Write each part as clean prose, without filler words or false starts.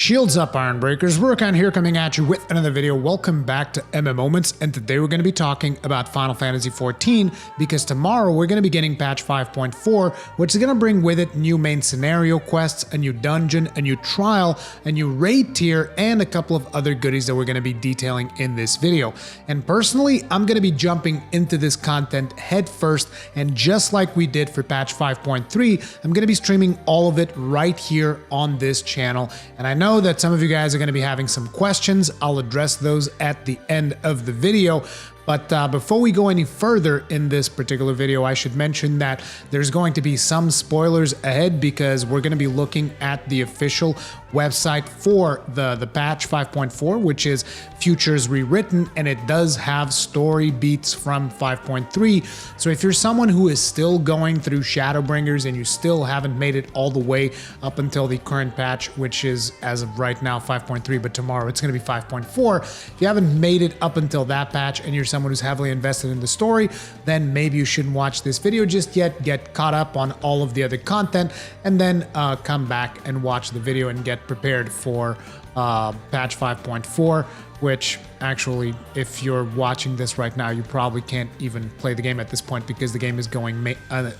Shields up, Iron Breakers. Rurikhan here coming at you with another video. Welcome back to MMOments, and today we're going to be talking about Final Fantasy XIV because tomorrow we're going to be getting patch 5.4, which is going to bring with it new main scenario quests, a new dungeon, a new trial, a new raid tier, and a couple of other goodies that we're going to be detailing in this video. And personally, I'm going to be jumping into this content head first, and just like we did for patch 5.3, I'm going to be streaming all of it right here on this channel. And I know that some of you guys are going to be having some questions. I'll address those at the end of the video. But before we go any further in this particular video, I should mention that there's going to be some spoilers ahead because we're going to be looking at the official website for the patch 5.4, which is Futures Rewritten, and it does have story beats from 5.3. So if you're someone who is still going through Shadowbringers and you still haven't made it all the way up until the current patch, which is as of right now 5.3, but tomorrow it's going to be 5.4. If you haven't made it up until that patch and you're someone who's heavily invested in the story, then maybe you shouldn't watch this video just yet. Get caught up on all of the other content and then come back and watch the video and get prepared for patch 5.4, which actually, if you're watching this right now, you probably can't even play the game at this point because the game is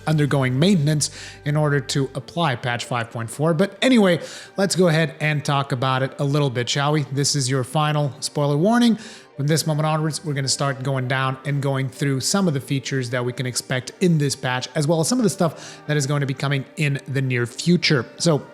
undergoing maintenance in order to apply patch 5.4. But anyway, let's go ahead and talk about it a little bit, shall we? This is your final spoiler warning. From this moment onwards, we're going to start going down and going through some of the features that we can expect in this patch, as well as some of the stuff that is going to be coming in the near future. So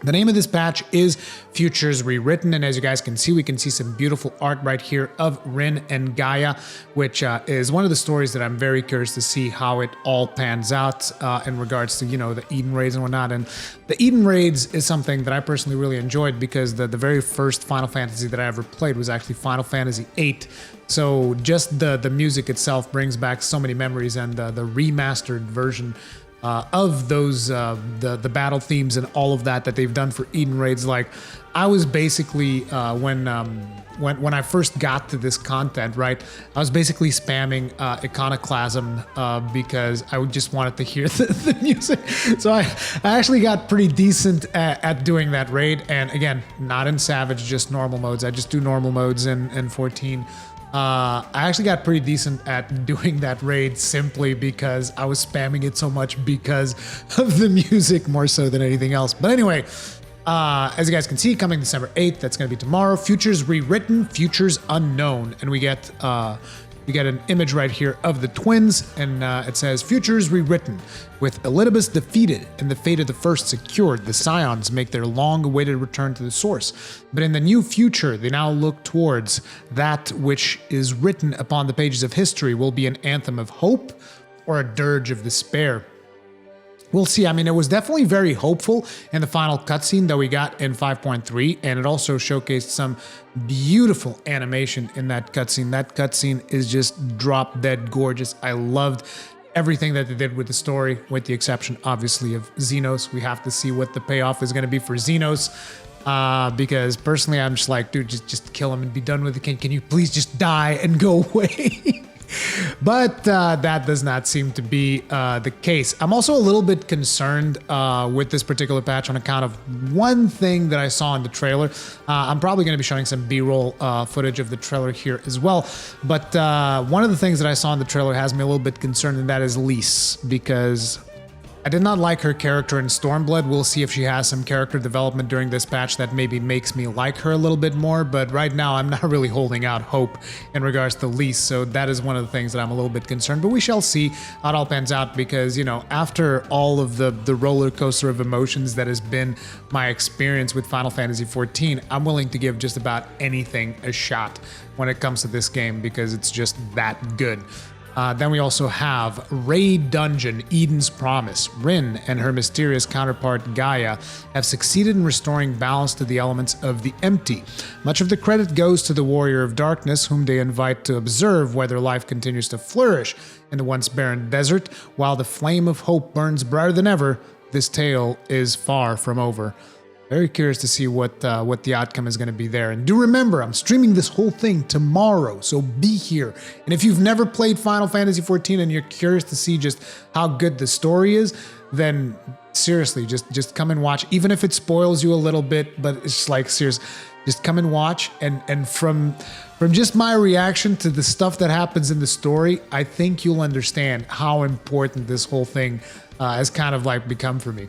the name of this patch is Futures Rewritten, and as you guys can see, we can see some beautiful art right here of Rin and Gaia, which is one of the stories that I'm very curious to see how it all pans out in regards to, you know, the Eden raids and whatnot. And the Eden raids is something that I personally really enjoyed because the very first Final Fantasy that I ever played was actually Final Fantasy VIII. So just the music itself brings back so many memories, and the remastered version of those the battle themes and all of that they've done for Eden raids. Like, I was basically when I first got to this content, right, I was basically spamming Iconoclasm because I just wanted to hear the music. So I actually got pretty decent at doing that raid, and again, not in Savage, just normal modes. I just do normal modes in 14. I actually got pretty decent at doing that raid simply because I was spamming it so much because of the music more so than anything else. But anyway, as you guys can see, coming December 8th, that's going to be tomorrow, Futures Rewritten, Futures Unknown. And we get an image right here of the twins, and it says, Futures Rewritten. With Elidibus defeated and the fate of the first secured, the Scions make their long-awaited return to the source. But in the new future, they now look towards that which is written upon the pages of history will be an anthem of hope or a dirge of despair. We'll see. I mean, it was definitely very hopeful in the final cutscene that we got in 5.3, and it also showcased some beautiful animation in that cutscene. That cutscene is just drop-dead gorgeous. I loved everything that they did with the story, with the exception, obviously, of Xenos. We have to see what the payoff is going to be for Xenos, because personally, I'm just like, dude, just kill him and be done with it. Can you please just die and go away? But that does not seem to be the case. I'm also a little bit concerned with this particular patch on account of one thing that I saw in the trailer. I'm probably going to be showing some B-roll footage of the trailer here as well. But one of the things that I saw in the trailer has me a little bit concerned, and that is Lise, because I did not like her character in Stormblood. We'll see if she has some character development during this patch that maybe makes me like her a little bit more, but right now I'm not really holding out hope in regards to Lise, so that is one of the things that I'm a little bit concerned, but we shall see how it all pans out because, you know, after all of the roller coaster of emotions that has been my experience with Final Fantasy XIV, I'm willing to give just about anything a shot when it comes to this game because it's just that good. Then we also have Raid Dungeon, Eden's Promise. Rin and her mysterious counterpart Gaia have succeeded in restoring balance to the elements of the empty. Much of the credit goes to the Warrior of Darkness, whom they invite to observe whether life continues to flourish in the once barren desert. While the flame of hope burns brighter than ever, this tale is far from over. Very curious to see what the outcome is going to be there. And do remember, I'm streaming this whole thing tomorrow, so be here. And if you've never played Final Fantasy XIV and you're curious to see just how good the story is, then seriously, just come and watch. Even if it spoils you a little bit, but it's like serious, just come and watch. And from just my reaction to the stuff that happens in the story, I think you'll understand how important this whole thing has kind of like become for me.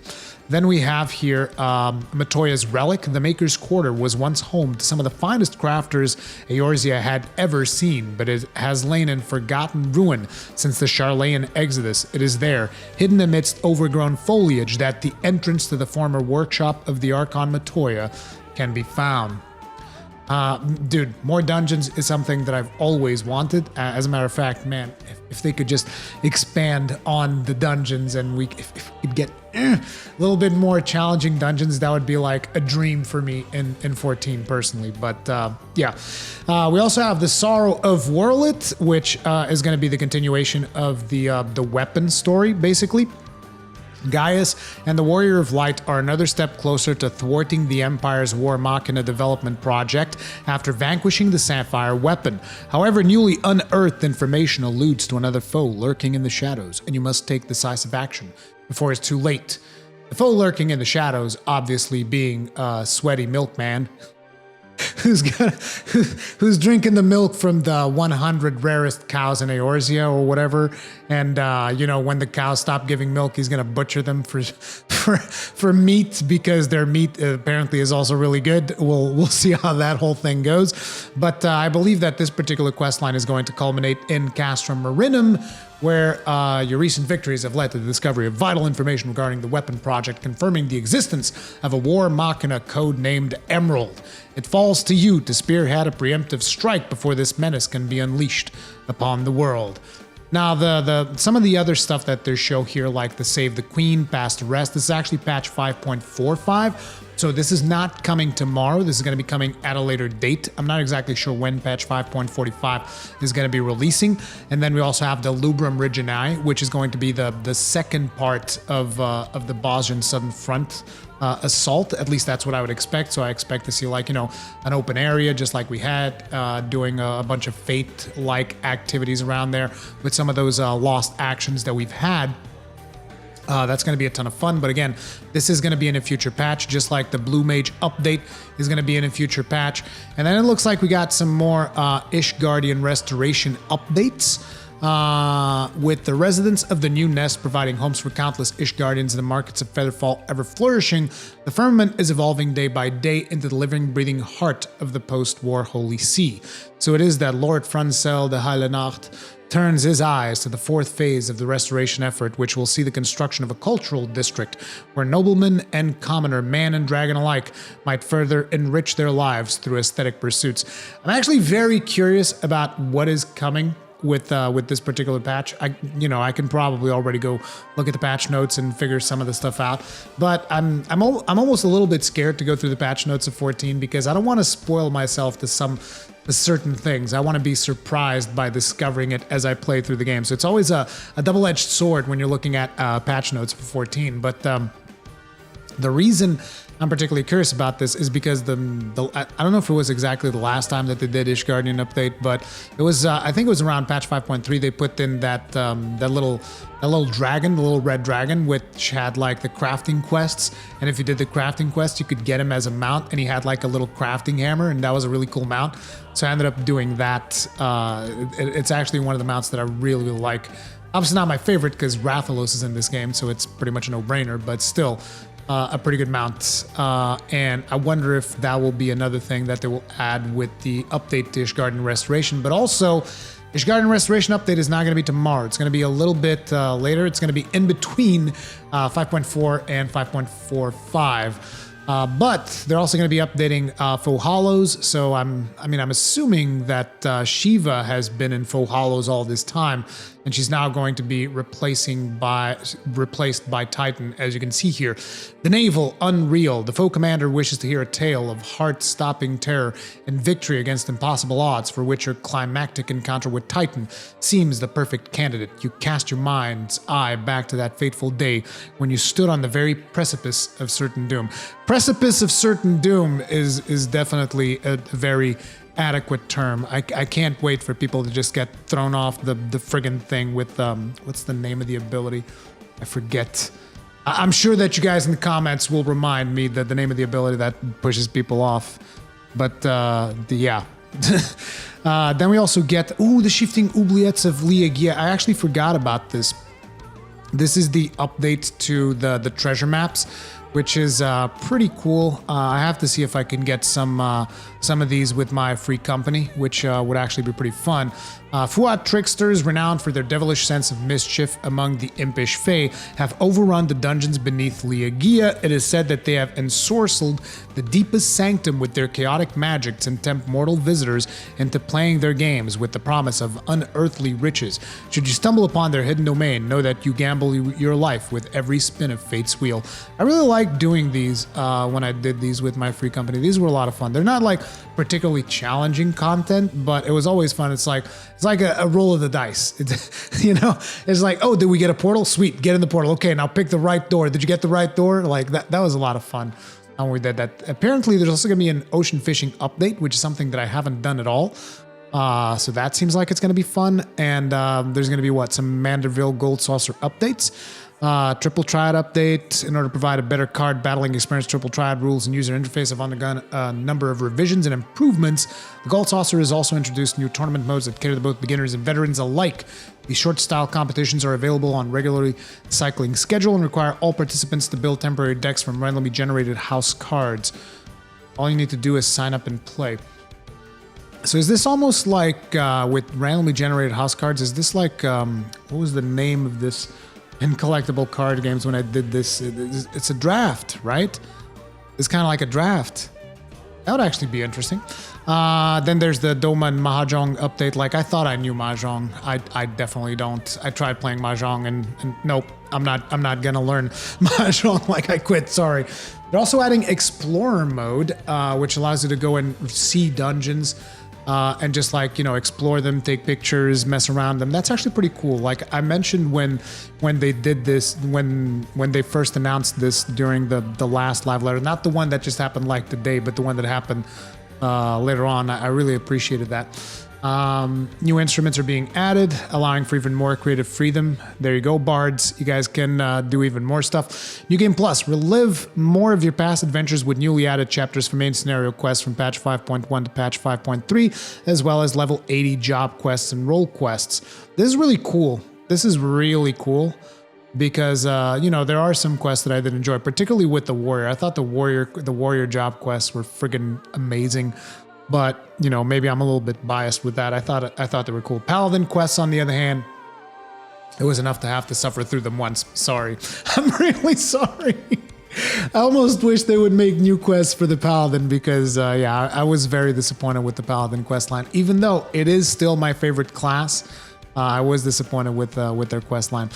Then we have here Matoya's Relic. The Maker's Quarter was once home to some of the finest crafters Eorzea had ever seen, but it has lain in forgotten ruin since the Charlayan Exodus. It is there, hidden amidst overgrown foliage, that the entrance to the former workshop of the Archon Matoya can be found. Dude, more dungeons is something that I've always wanted. As a matter of fact, man, if they could just expand on the dungeons and if we could get a little bit more challenging dungeons, that would be like a dream for me in 14 personally. But yeah, we also have the Sorrow of Worlit, which is going to be the continuation of the weapon story, basically. Gaius and the Warrior of Light are another step closer to thwarting the Empire's War Machina development project after vanquishing the Sapphire weapon. However, newly unearthed information alludes to another foe lurking in the shadows, and you must take decisive action before it's too late. The foe lurking in the shadows obviously being Sweaty Milkman, who's drinking the milk from the 100 rarest cows in Eorzea or whatever, and you know, when the cows stop giving milk, he's gonna butcher them for meat, because their meat apparently is also really good. We'll see how that whole thing goes, but I believe that this particular quest line is going to culminate in Castrum Marinum, where your recent victories have led to the discovery of vital information regarding the weapon project, confirming the existence of a War Machina code named Emerald. It falls to you to spearhead a preemptive strike before this menace can be unleashed upon the world. Now, some of the other stuff that they show here, like the Save the Queen, Past Arrest, this is actually patch 5.45. So this is not coming tomorrow. This is going to be coming at a later date. I'm not exactly sure when patch 5.45 is going to be releasing. And then we also have the Lubrum Reginae, which is going to be the second part of the Bosnian Southern Front assault. At least that's what I would expect. So I expect to see, like, you know, an open area just like we had, doing a bunch of Fate-like activities around there with some of those lost actions that we've had. That's going to be a ton of fun, but again, this is going to be in a future patch, just like the Blue Mage update is going to be in a future patch. And then it looks like we got some more Ishgard Restoration updates, with the residents of the new nest providing homes for countless Ishgardians in the markets of Featherfall ever flourishing. The firmament is evolving day by day into the living, breathing heart of the post-war Holy See. So it is that Lord Francel de Heilenacht turns his eyes to the fourth phase of the restoration effort, which will see the construction of a cultural district where nobleman and commoner, man and dragon alike, might further enrich their lives through aesthetic pursuits. I'm actually very curious about what is coming with this particular patch. I can probably already go look at the patch notes and figure some of the stuff out, but I'm almost a little bit scared to go through the patch notes of 14, because I don't want to spoil myself to certain things. I want to be surprised by discovering it as I play through the game. So it's always a double-edged sword when you're looking at patch notes for 14. But the reason I'm particularly curious about this is because I don't know if it was exactly the last time that they did Ishgardian update, but it was I think it was around patch 5.3. They put in that little dragon, the little red dragon, which had like the crafting quests, and if you did the crafting quest, you could get him as a mount, and he had like a little crafting hammer, and that was a really cool mount. So I ended up doing that. It's actually one of the mounts that I really, really like. Obviously not my favorite, because Rathalos is in this game, so it's pretty much a no-brainer, but still a pretty good mount. And I wonder if that will be another thing that they will add with the update to Ishgard Restoration. But also, Ishgard Restoration update is not going to be tomorrow. It's going to be a little bit later. It's going to be in between 5.4 and 5.45. But they're also going to be updating Faux Hollows. So I'm assuming that Shiva has been in Faux Hollows all this time, and she's now going to be replaced by Titan, as you can see here. The Naval Unreal. The foe commander wishes to hear a tale of heart-stopping terror and victory against impossible odds, for which her climactic encounter with Titan seems the perfect candidate. You cast your mind's eye back to that fateful day when you stood on the very precipice of certain doom. Precipice of certain doom is definitely a very adequate term. I can't wait for people to just get thrown off the friggin' thing with what's the name of the ability? I forget. I'm sure that you guys in the comments will remind me that the name of the ability that pushes people off. But yeah. Then we also get, the Shifting Oubliettes of Liagia. I actually forgot about this. This is the update to the treasure maps, which is pretty cool. I have to see if I can get some of these with my free company, which would actually be pretty fun. Fuat tricksters, renowned for their devilish sense of mischief among the impish fae, have overrun the dungeons beneath Liagia. It is said that they have ensorcelled the deepest sanctum with their chaotic magics and tempt mortal visitors into playing their games with the promise of unearthly riches. Should you stumble upon their hidden domain, know that you gamble your life with every spin of fate's wheel. I really like doing these when I did these with my free company. These were a lot of fun. They're not like particularly challenging content, but it was always fun. It's like a roll of the dice. It's, it's like, oh, did we get a portal? Sweet, get in the portal. Okay, now pick the right door. Did you get the right door? Like that was a lot of fun. And we did that. Apparently, there's also going to be an ocean fishing update, which is something that I haven't done at all. So that seems like it's going to be fun. And there's going to be some Manderville Gold Saucer updates. Triple Triad update. In order to provide a better card battling experience, Triple Triad rules and user interface have undergone a number of revisions and improvements. The Gold Saucer has also introduced new tournament modes that cater to both beginners and veterans alike. These short-style competitions are available on regularly cycling schedule and require all participants to build temporary decks from randomly generated house cards. All you need to do is sign up and play. So is this almost like, with randomly generated house cards, is this like, what was the name of this in collectible card games when I did this? It's a draft, right? It's kind of like a draft. That would actually be interesting. Then there's the Doma and Mahjong update. Like, I thought I knew Mahjong. I definitely don't. I tried playing Mahjong and nope, I'm not gonna learn Mahjong. Like, I quit, sorry. They're also adding Explorer mode, which allows you to go and see dungeons and just explore them, take pictures, mess around them. That's actually pretty cool. Like I mentioned when they did this, when they first announced this during the last live letter, not the one that just happened like today, but the one that happened later on. I really appreciated that. New instruments are being added, allowing for even more creative freedom. There you go, bards. You guys can do even more stuff. New Game Plus, relive more of your past adventures with newly added chapters for main scenario quests from patch 5.1 to patch 5.3, as well as level 80 job quests and role quests. This is really cool. This is really cool because, there are some quests that I did enjoy, particularly with the warrior. I thought the warrior job quests were friggin' amazing. But, maybe I'm a little bit biased with that. I thought they were cool. Paladin quests, on the other hand, it was enough to have to suffer through them once. Sorry. I'm really sorry. I almost wish they would make new quests for the Paladin because, I was very disappointed with the Paladin quest line. Even though it is still my favorite class, I was disappointed with their quest line.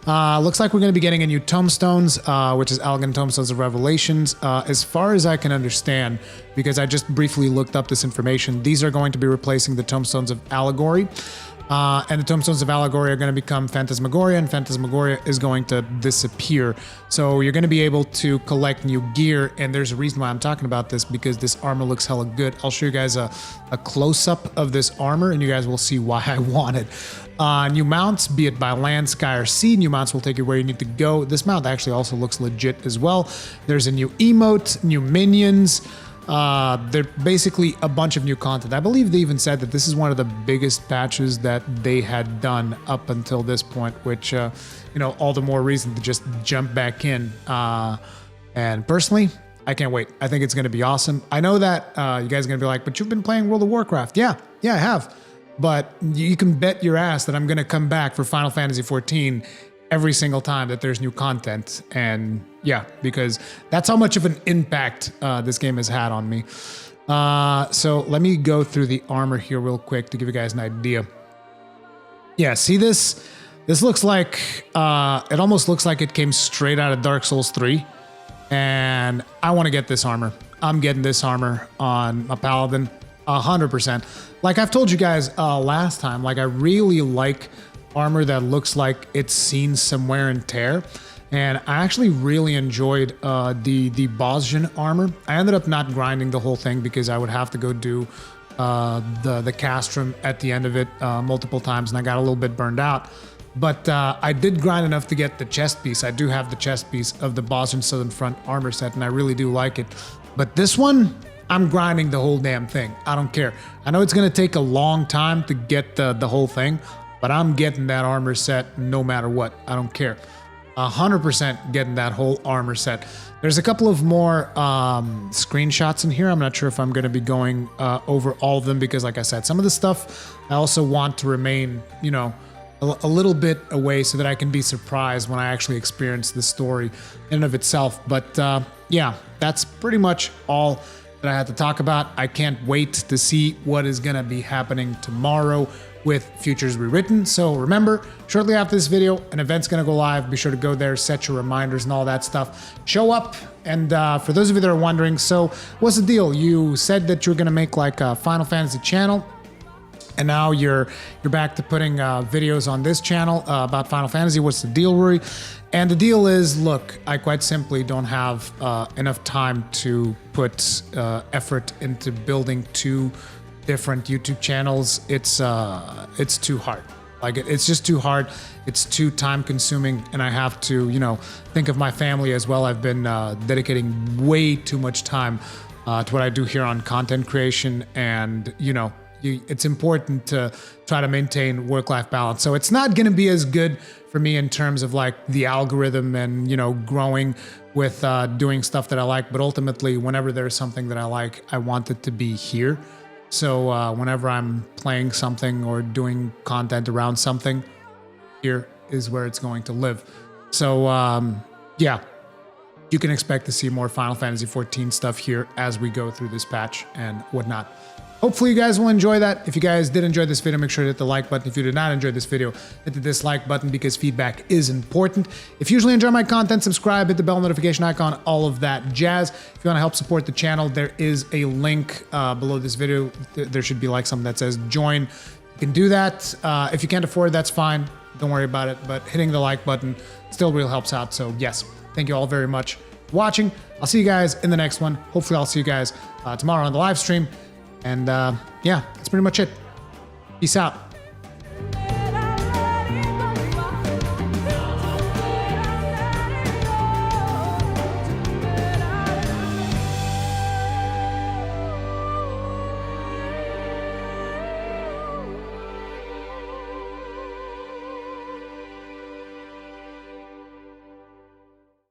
Looks like we're going to be getting a new Tombstones, which is Elegant Tombstones of Revelations. As far as I can understand, because I just briefly looked up this information, these are going to be replacing the Tombstones of Allegory. And the Tombstones of Allegory are going to become Phantasmagoria, and Phantasmagoria is going to disappear. So you're going to be able to collect new gear, and there's a reason why I'm talking about this, because this armor looks hella good. I'll show you guys a close-up of this armor, and you guys will see why I want it. New mounts, be it by land, sky, or sea. New mounts will take you where you need to go. This mount actually also looks legit as well. There's a new emote, new minions. They're basically a bunch of new content. I believe they even said that this is one of the biggest patches that they had done up until this point, which, all the more reason to just jump back in. And personally, I can't wait. I think it's going to be awesome. I know that you guys are going to be like, but you've been playing World of Warcraft. Yeah, I have. But you can bet your ass that I'm going to come back for Final Fantasy XIV every single time that there's new content. And yeah, because that's how much of an impact this game has had on me. So let me go through the armor here real quick to give you guys an idea. Yeah, see this? This looks like, it almost looks like it came straight out of Dark Souls 3. And I want to get this armor. I'm getting this armor on a Paladin 100%. Like I've told you guys last time, like I really like armor that looks like it's seen some wear and tear. And I actually really enjoyed the Bosjan armor. I ended up not grinding the whole thing because I would have to go do the castrum at the end of it multiple times, and I got a little bit burned out. But I did grind enough to get the chest piece. I do have the chest piece of the Boston Southern Front armor set, and I really do like it. But this one, I'm grinding the whole damn thing. I don't care. I know it's gonna take a long time to get the whole thing, but I'm getting that armor set no matter what. I don't care. 100% getting that whole armor set. There's a couple of more screenshots in here. I'm not sure if I'm gonna be going over all of them because, like I said, some of the stuff I also want to remain, you know, a little bit away so that I can be surprised when I actually experience the story in and of itself. But yeah, that's pretty much all that I had to talk about. I can't wait to see what is gonna be happening tomorrow with Futures Rewritten. So remember, shortly after this video, an event's gonna go live. Be sure to go there, set your reminders and all that stuff. Show up. And for those of you that are wondering, so what's the deal? You said that you were gonna make like a Final Fantasy channel, and now you're back to putting videos on this channel about Final Fantasy. What's the deal, Rory? And the deal is, look, I quite simply don't have enough time to put effort into building 2 different YouTube channels. It's too hard. Like it's just too hard. It's too time consuming, and I have to, you know, think of my family as well. I've been dedicating way too much time to what I do here on content creation, and you know, it's important to try to maintain work-life balance. So it's not going to be as good for me in terms of like the algorithm and, you know, growing with doing stuff that I like. But ultimately, whenever there's something that I like, I want it to be here. So whenever I'm playing something or doing content around something, here is where it's going to live. So yeah, you can expect to see more Final Fantasy XIV stuff here as we go through this patch and whatnot. Hopefully you guys will enjoy that. If you guys did enjoy this video, make sure to hit the like button. If you did not enjoy this video, hit the dislike button because feedback is important. If you usually enjoy my content, subscribe, hit the bell notification icon, all of that jazz. If you want to help support the channel, there is a link below this video. There should be like something that says join. You can do that. If you can't afford it, that's fine. Don't worry about it. But hitting the like button still really helps out. So yes, thank you all very much for watching. I'll see you guys in the next one. Hopefully I'll see you guys tomorrow on the live stream. And yeah, that's pretty much it. Peace out.